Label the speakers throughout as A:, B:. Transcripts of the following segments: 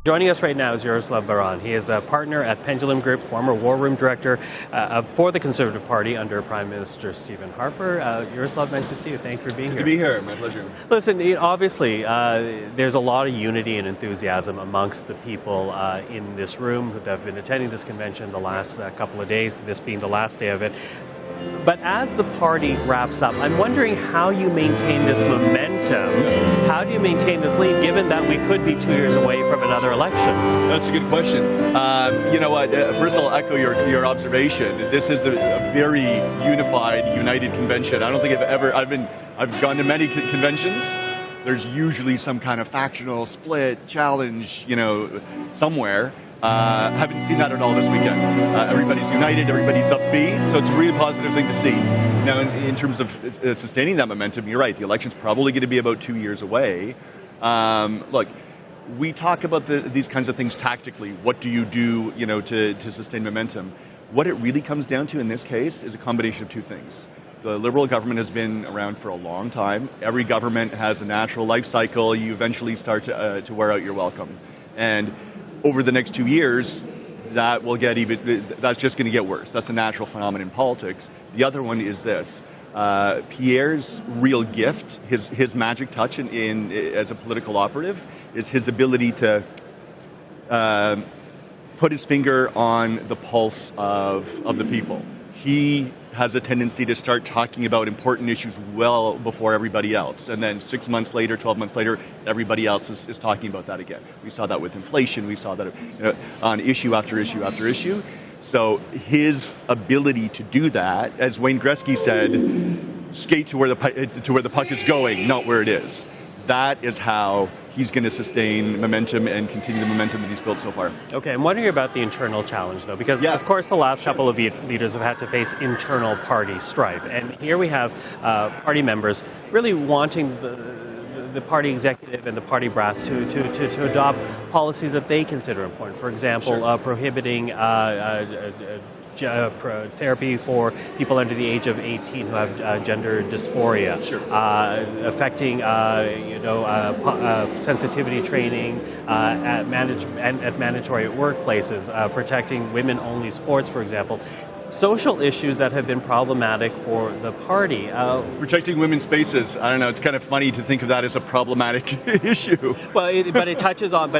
A: Joining us right now is Yaroslav Baran. He is a partner at Pendulum Group, former war room director for the Conservative Party under Prime Minister Stephen Harper. Yaroslav, nice to see you. Thank you for being here.
B: Good to be here. My pleasure.
A: Listen, obviously, there's a lot of unity and enthusiasm amongst the people in this room that have been attending this convention the last couple of days, this being the last day of it. But as the party wraps up, I'm wondering how you maintain this momentum. How do you maintain this lead, given that we could be 2 years away from another election?
B: That's a good question. You know what? First, I'll echo your observation. This is a very unified, united convention. I don't think I've gone to many conventions. There's usually some kind of factional split, challenge, somewhere. Haven't seen that at all this weekend. Everybody's united, everybody's upbeat, so it's a really positive thing to see. Now, in terms of sustaining that momentum, you're right, the election's probably going to be about 2 years away. Look, we talk about these kinds of things tactically. What do you do, to sustain momentum? What it really comes down to in this case is a combination of two things. The Liberal government has been around for a long time. Every government has a natural life cycle. You eventually start to wear out your welcome. And over the next 2 years, that's just going to get worse. That's a natural phenomenon in politics. The other one is this. Pierre's real gift, his magic touch as a political operative, is his ability to put his finger on the pulse of the people. He has a tendency to start talking about important issues well before everybody else. And then 6 months later, 12 months later, everybody else is talking about that again. We saw that with inflation. We saw that on issue after issue after issue. So his ability to do that, as Wayne Gretzky said, skate to where the puck is going, not where it is. That is how he's going to sustain momentum and continue the momentum that he's built so far.
A: Okay, I'm wondering about the internal challenge, though, because, of course, the last couple of leaders have had to face internal party strife. And here we have party members really wanting the party executive and the party brass to adopt policies that they consider important. For example, prohibiting therapy for people under the age of 18 who have gender dysphoria, affecting sensitivity training at mandatory workplaces, protecting women-only sports, for example. Social issues that have been problematic for the party.
B: Protecting women's spaces. I don't know. It's kind of funny to think of that as a problematic issue.
A: Well, it touches on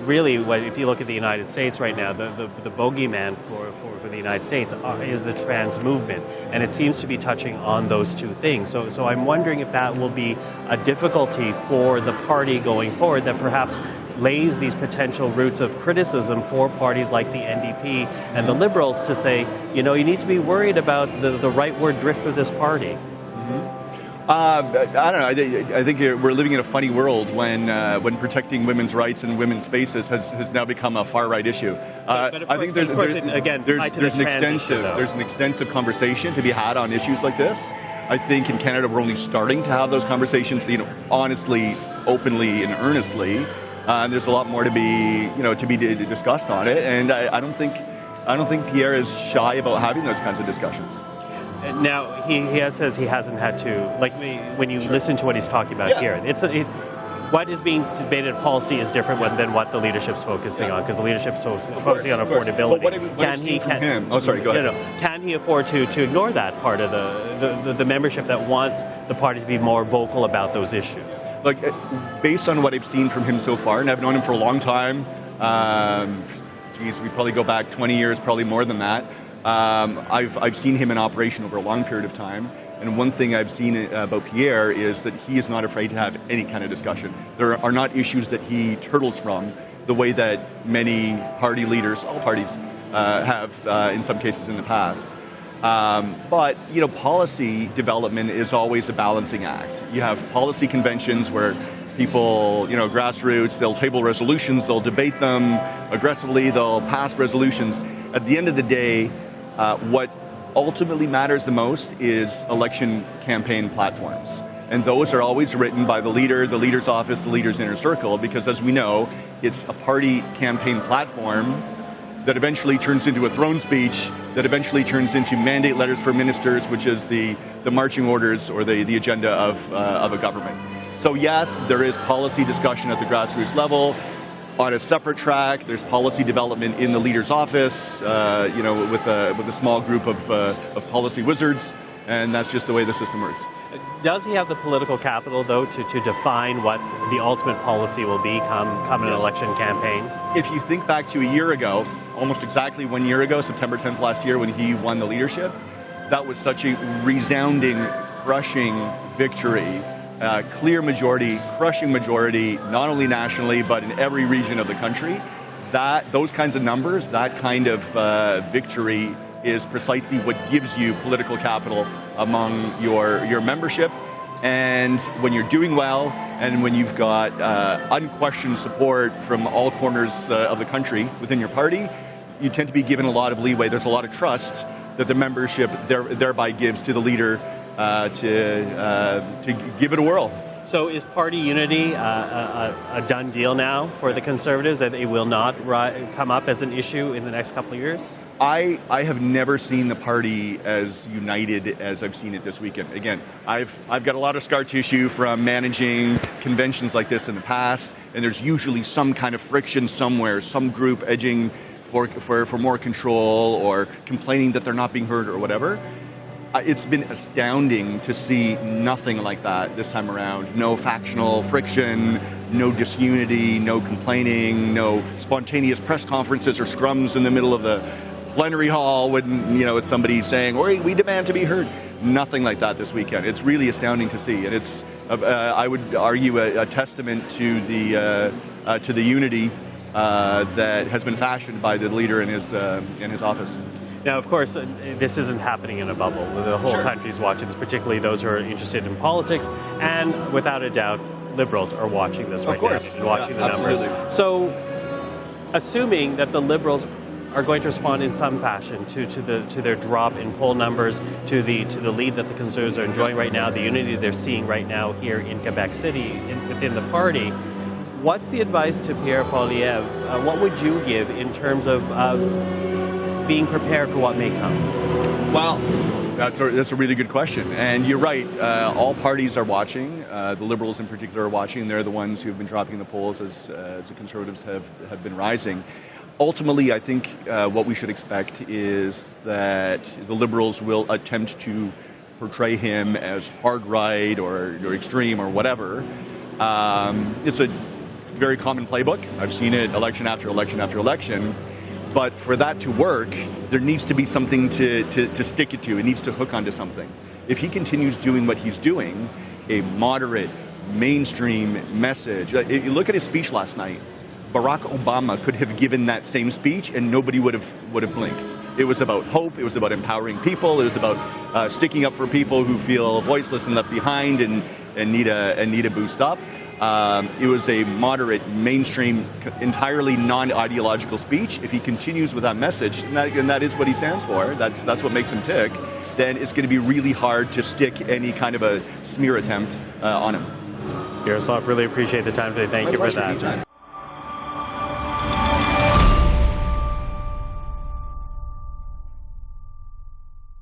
A: really. If you look at the United States right now, the bogeyman for the United States is the trans movement, and it seems to be touching on those two things. So I'm wondering if that will be a difficulty for the party going forward, that perhaps lays these potential roots of criticism for parties like the NDP and the Liberals to say, you need to be worried about the rightward drift of this party.
B: I don't know. I think we're living in a funny world when protecting women's rights and women's spaces has now become a far-right issue. I think there's an extensive conversation to be had on issues like this. I think in Canada we're only starting to have those conversations, honestly, openly, and earnestly. There's a lot more to be discussed on it, and I don't think Pierre is shy about having those kinds of discussions.
A: Now he says he hasn't had to, when you listen to what he's talking about here. What is being debated in policy is different than what the leadership's focusing on, because the leadership's focusing on affordability. Can he afford to ignore that part of the membership that wants the party to be more vocal about those issues?
B: Look, based on what I've seen from him so far, and I've known him for a long time, we probably go back 20 years, probably more than that. I've seen him in operation over a long period of time. And one thing I've seen about Pierre is that he is not afraid to have any kind of discussion. There are not issues that he turtles from the way that many party leaders, all parties, have in some cases in the past. But policy development is always a balancing act. You have policy conventions where people, grassroots, they'll table resolutions, they'll debate them aggressively, they'll pass resolutions. At the end of the day, what ultimately matters the most is election campaign platforms. And those are always written by the leader, the leader's office, the leader's inner circle, because as we know, it's a party campaign platform that eventually turns into a throne speech, that eventually turns into mandate letters for ministers, which is the marching orders or the agenda of a government. So yes, there is policy discussion at the grassroots level. On a separate track, there's policy development in the leader's office, with a small group of policy wizards, and that's just the way the system works.
A: Does he have the political capital, though, to define what the ultimate policy will be come an election campaign?
B: If you think back to a year ago, almost exactly 1 year ago, September 10th last year, when he won the leadership, that was such a resounding, crushing victory. Clear majority, crushing majority, not only nationally, but in every region of the country. Those kinds of numbers, that kind of victory is precisely what gives you political capital among your membership. And when you're doing well, and when you've got unquestioned support from all corners of the country within your party, you tend to be given a lot of leeway. There's a lot of trust that the membership thereby gives to the leader to give it a whirl.
A: So is party unity a done deal now for the Conservatives, that it will not come up as an issue in the next couple of years?
B: I have never seen the party as united as I've seen it this weekend. Again, I've got a lot of scar tissue from managing conventions like this in the past, and there's usually some kind of friction somewhere, some group edging for more control or complaining that they're not being heard or whatever. It's been astounding to see nothing like that this time around. No factional friction, no disunity, no complaining, no spontaneous press conferences or scrums in the middle of the plenary hall when it's somebody saying, we demand to be heard. Nothing like that this weekend. It's really astounding to see, and it's I would argue a testament to the unity that has been fashioned by the leader in his office.
A: Now, of course, this isn't happening in a bubble. The whole country's watching this, particularly those who are interested in politics, and without a doubt, Liberals are watching this right now and watching the numbers. So, assuming that the Liberals are going to respond in some fashion to their drop in poll numbers, to the lead that the Conservatives are enjoying right now, the unity they're seeing right now here in Quebec City within the party, what's the advice to Pierre Poilievre? What would you give in terms of being prepared for what may come?
B: Well, that's a really good question, and you're right. All parties are watching. The Liberals, in particular, are watching. They're the ones who have been dropping the polls as the Conservatives have been rising. Ultimately, I think what we should expect is that the Liberals will attempt to portray him as hard right or extreme or whatever. It's a very common playbook. I've seen it election after election after election. But for that to work, there needs to be something to stick it to. It needs to hook onto something. If he continues doing what he's doing, a moderate, mainstream message. You look at his speech last night. Barack Obama could have given that same speech and nobody would have blinked. It was about hope. It was about empowering people. It was about sticking up for people who feel voiceless and left behind and need a boost up. It was a moderate, mainstream, entirely non-ideological speech. If he continues with that message, and that is what he stands for, that's what makes him tick, then it's going to be really hard to stick any kind of a smear attempt on him.
A: Yaroslav, really appreciate the time today. Thank you for that.
B: Anytime.